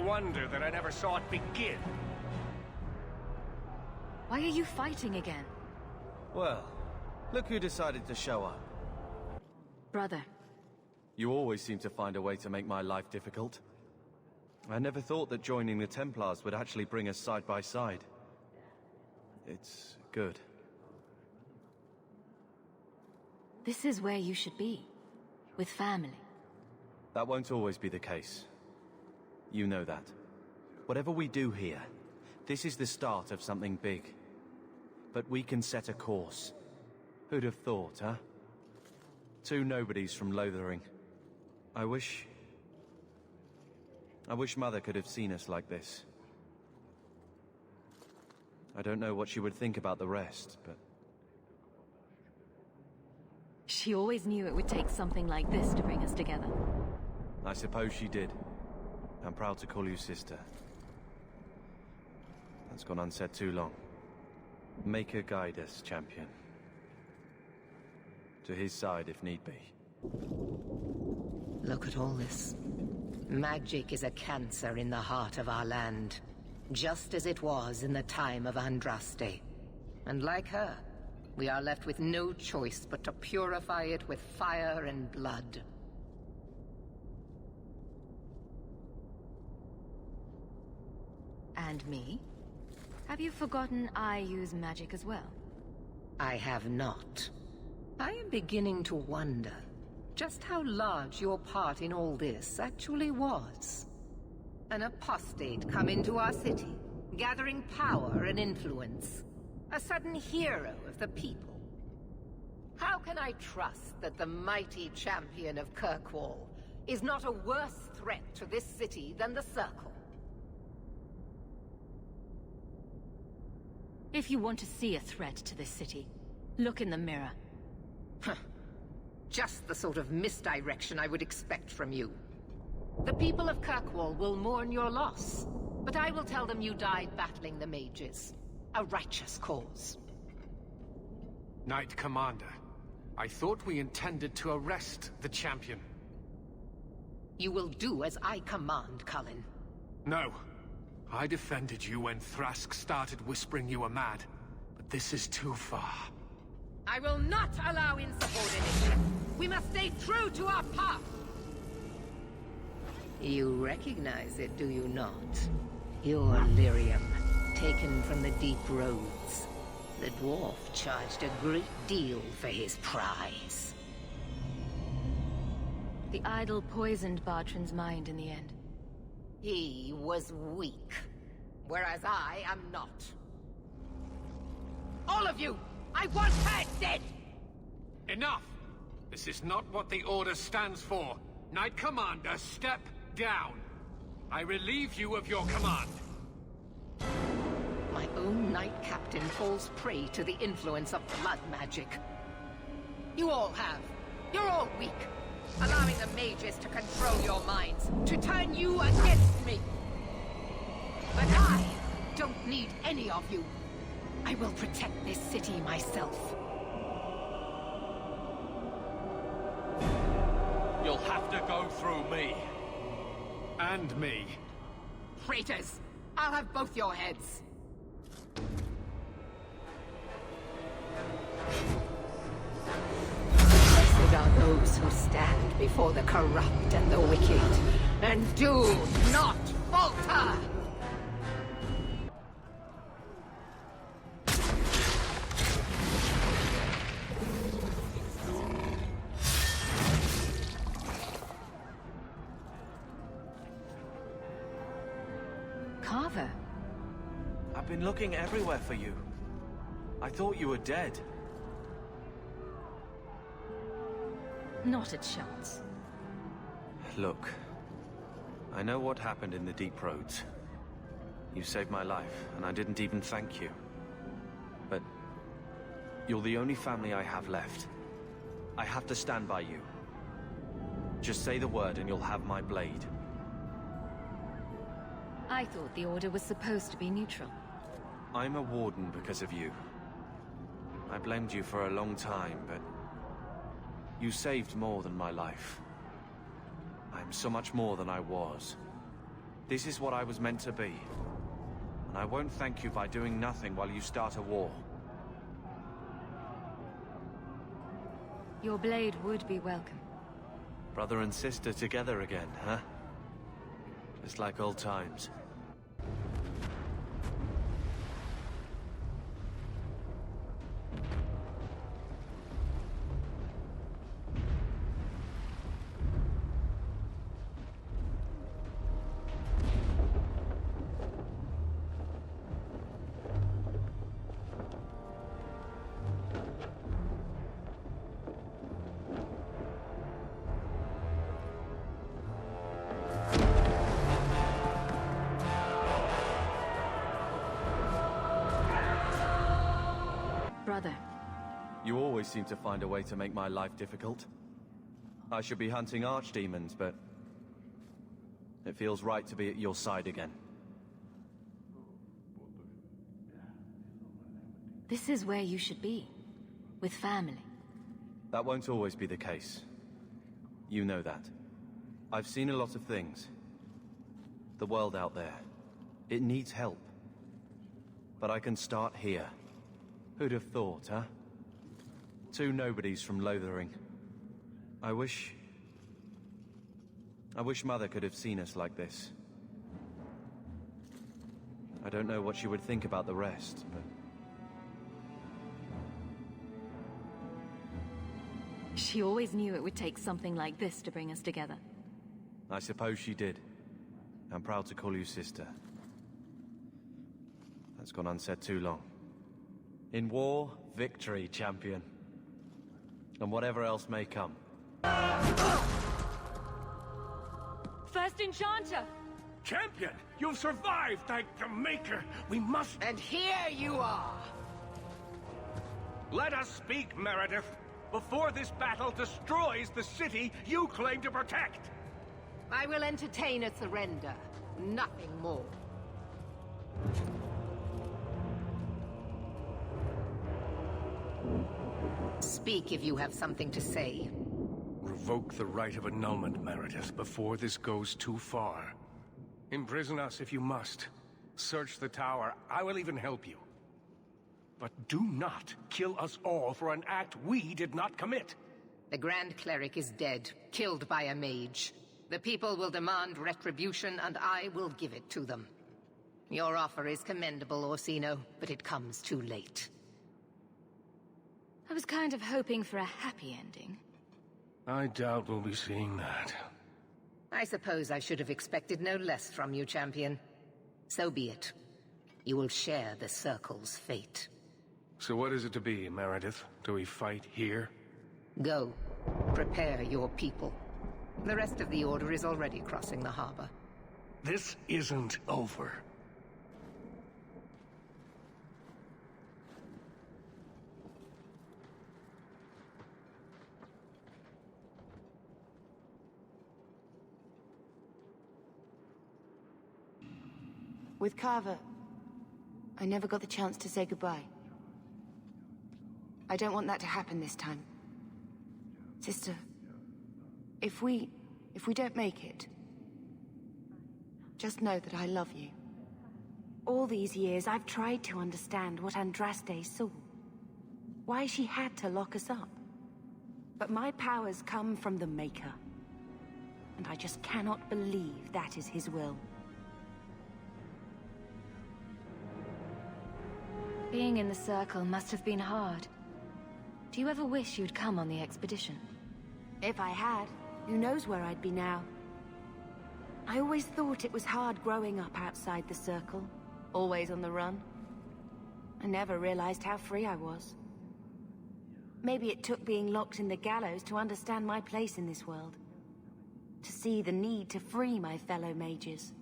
A wonder that I never saw it begin. Why are you fighting again? Well, look who decided to show up. Brother. You always seem to find a way to make my life difficult. I never thought that joining the Templars would actually bring us side by side. It's good. This is where you should be. With family. That won't always be the case. You know that. Whatever we do here, this is the start of something big. But we can set a course. Who'd have thought, huh? Two nobodies from Lothering. I wish Mother could have seen us like this. I don't know what she would think about the rest, but... She always knew it would take something like this to bring us together. I suppose she did. I'm proud to call you sister. That's gone unsaid too long. Make her guide us, champion. To his side if need be. Look at all this. Magic is a cancer in the heart of our land. Just as it was in the time of Andraste. And like her, we are left with no choice but to purify it with fire and blood. And me? Have you forgotten I use magic as well? I have not. I am beginning to wonder just how large your part in all this actually was. An apostate come into our city, gathering power and influence. A sudden hero of the people. How can I trust that the mighty champion of Kirkwall is not a worse threat to this city than the Circle? If you want to see a threat to this city, look in the mirror. Just the sort of misdirection I would expect from you. The people of Kirkwall will mourn your loss, but I will tell them you died battling the mages. A righteous cause. Knight Commander, I thought we intended to arrest the champion. You will do as I command, Cullen. No. I defended you when Thrask started whispering you were mad, but this is too far. I will not allow insubordination. We must stay true to our path. You recognize it, do you not? Your lyrium, taken from the deep roads. The dwarf charged a great deal for his prize. The idol poisoned Bartran's mind in the end. He was weak, whereas I am not. All of you! I want her dead! Enough! This is not what the Order stands for. Knight Commander, step down. I relieve you of your command. My own Knight Captain falls prey to the influence of blood magic. You all have. You're all weak. Allowing the mages to control your minds, to turn you against me. But I don't need any of you. I will protect this city myself. You'll have to go through me. And me. Traitors! I'll have both your heads. Blessed are those who stand before the corrupt and the wicked, and do not falter! Carver? I've been looking everywhere for you. I thought you were dead. Not a chance. Look, I know what happened in the deep roads. You saved my life, and I didn't even thank you. But you're the only family I have left. I have to stand by you. Just say the word and you'll have my blade. I thought the Order was supposed to be neutral. I'm a Warden because of you. I blamed you for a long time, but you saved more than my life. I'm so much more than I was. This is what I was meant to be. And I won't thank you by doing nothing while you start a war. Your blade would be welcome. Brother and sister together again, huh? Just like old times. Brother. You always seem to find a way to make my life difficult. I should be hunting archdemons, but it feels right to be at your side again. This is where you should be. With family. That won't always be the case. You know that. I've seen a lot of things. The world out there. It needs help. But I can start here. Who'd have thought, huh? Two nobodies from Lothering. I wish Mother could have seen us like this. I don't know what she would think about the rest, but... She always knew it would take something like this to bring us together. I suppose she did. I'm proud to call you sister. That's gone unsaid too long. In war, victory, champion. And whatever else may come. First Enchanter! Champion! You've survived, thank the Maker! We must... And here you are! Let us speak, Meredith! Before this battle destroys the city you claim to protect! I will entertain a surrender. Nothing more. Speak if you have something to say. Revoke the right of annulment, Meredith, before this goes too far. Imprison us if you must. Search the tower. I will even help you. But do not kill us all for an act we did not commit. The Grand Cleric is dead, killed by a mage. The people will demand retribution, and I will give it to them. Your offer is commendable, Orsino, but it comes too late. I was kind of hoping for a happy ending. I doubt we'll be seeing that. I suppose I should have expected no less from you, champion. So be it. You will share the Circle's fate. So what is it to be, Meredith? Do we fight here? Go. Prepare your people. The rest of the Order is already crossing the harbor. This isn't over. With Carver, I never got the chance to say goodbye. I don't want that to happen this time. Sister, if we don't make it, just know that I love you. All these years, I've tried to understand what Andraste saw. Why she had to lock us up. But my powers come from the Maker. And I just cannot believe that is his will. Being in the Circle must have been hard. Do you ever wish you'd come on the expedition? If I had, who knows where I'd be now. I always thought it was hard growing up outside the Circle, always on the run. I never realized how free I was. Maybe it took being locked in the gallows to understand my place in this world. To see the need to free my fellow mages.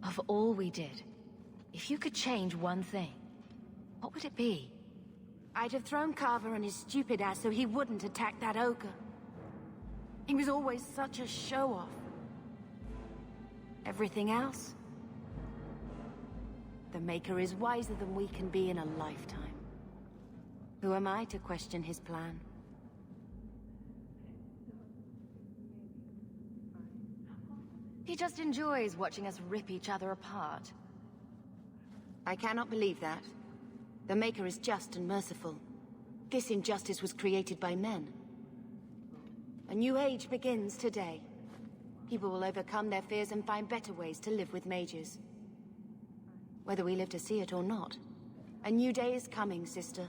Of all we did, if you could change one thing, what would it be? I'd have thrown Carver and his stupid ass so he wouldn't attack that ogre. He was always such a show-off. Everything else? The Maker is wiser than we can be in a lifetime. Who am I to question his plan? He just enjoys watching us rip each other apart. I cannot believe that. The Maker is just and merciful. This injustice was created by men. A new age begins today. People will overcome their fears and find better ways to live with mages. Whether we live to see it or not, a new day is coming, sister.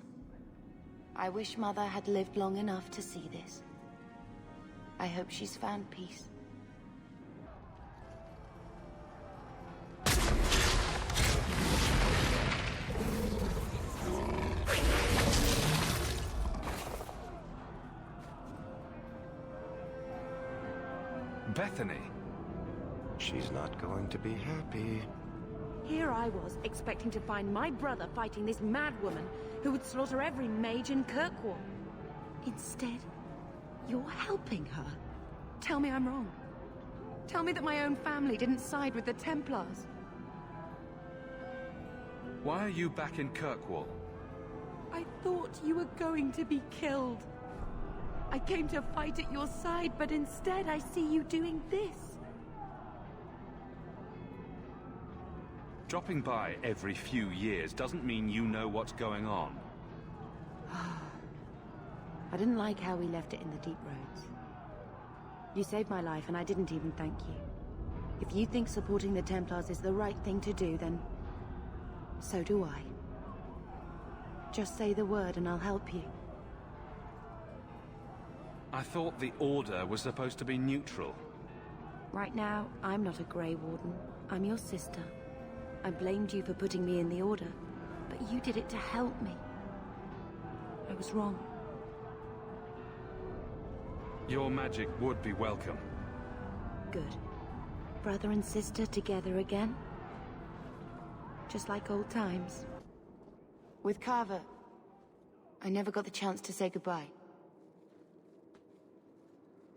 I wish Mother had lived long enough to see this. I hope she's found peace. Bethany. She's not going to be happy. Here I was, expecting to find my brother fighting this mad woman who would slaughter every mage in Kirkwall. Instead, you're helping her. Tell me I'm wrong. Tell me that my own family didn't side with the Templars. Why are you back in Kirkwall? I thought you were going to be killed. I came to fight at your side, but instead I see you doing this. Dropping by every few years doesn't mean you know what's going on. I didn't like how we left it in the deep roads. You saved my life and I didn't even thank you. If you think supporting the Templars is the right thing to do, then so do I. Just say the word and I'll help you. I thought the Order was supposed to be neutral. Right now, I'm not a Grey Warden. I'm your sister. I blamed you for putting me in the Order, but you did it to help me. I was wrong. Your magic would be welcome. Good. Brother and sister together again? Just like old times. With Carver, I never got the chance to say goodbye.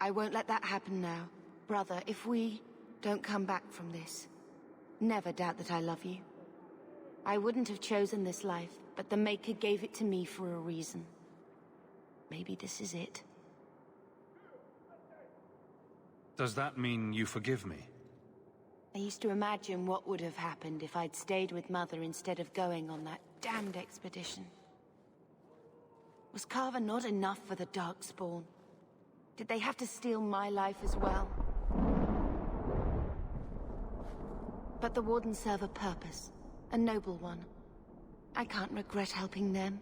I won't let that happen now. Brother, if we don't come back from this, never doubt that I love you. I wouldn't have chosen this life, but the Maker gave it to me for a reason. Maybe this is it. Does that mean you forgive me? I used to imagine what would have happened if I'd stayed with Mother instead of going on that damned expedition. Was Carver not enough for the Darkspawn? Did they have to steal my life as well? But the Wardens serve a purpose, a noble one. I can't regret helping them.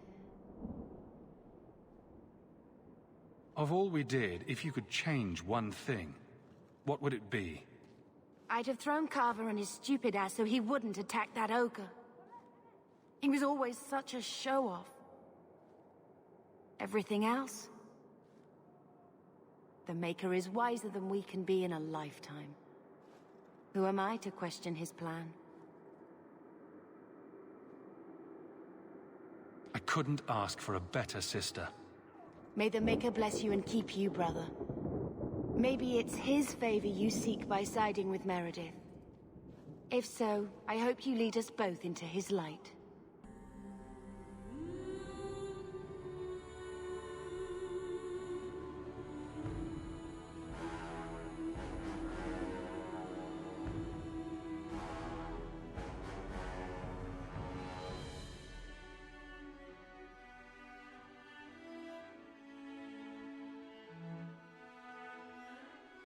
Of all we did, if you could change one thing, what would it be? I'd have thrown Carver and his stupid ass so he wouldn't attack that ogre. He was always such a show-off. Everything else? The Maker is wiser than we can be in a lifetime. Who am I to question his plan? I couldn't ask for a better sister. May the Maker bless you and keep you, brother. Maybe it's his favor you seek by siding with Meredith. If so, I hope you lead us both into his light.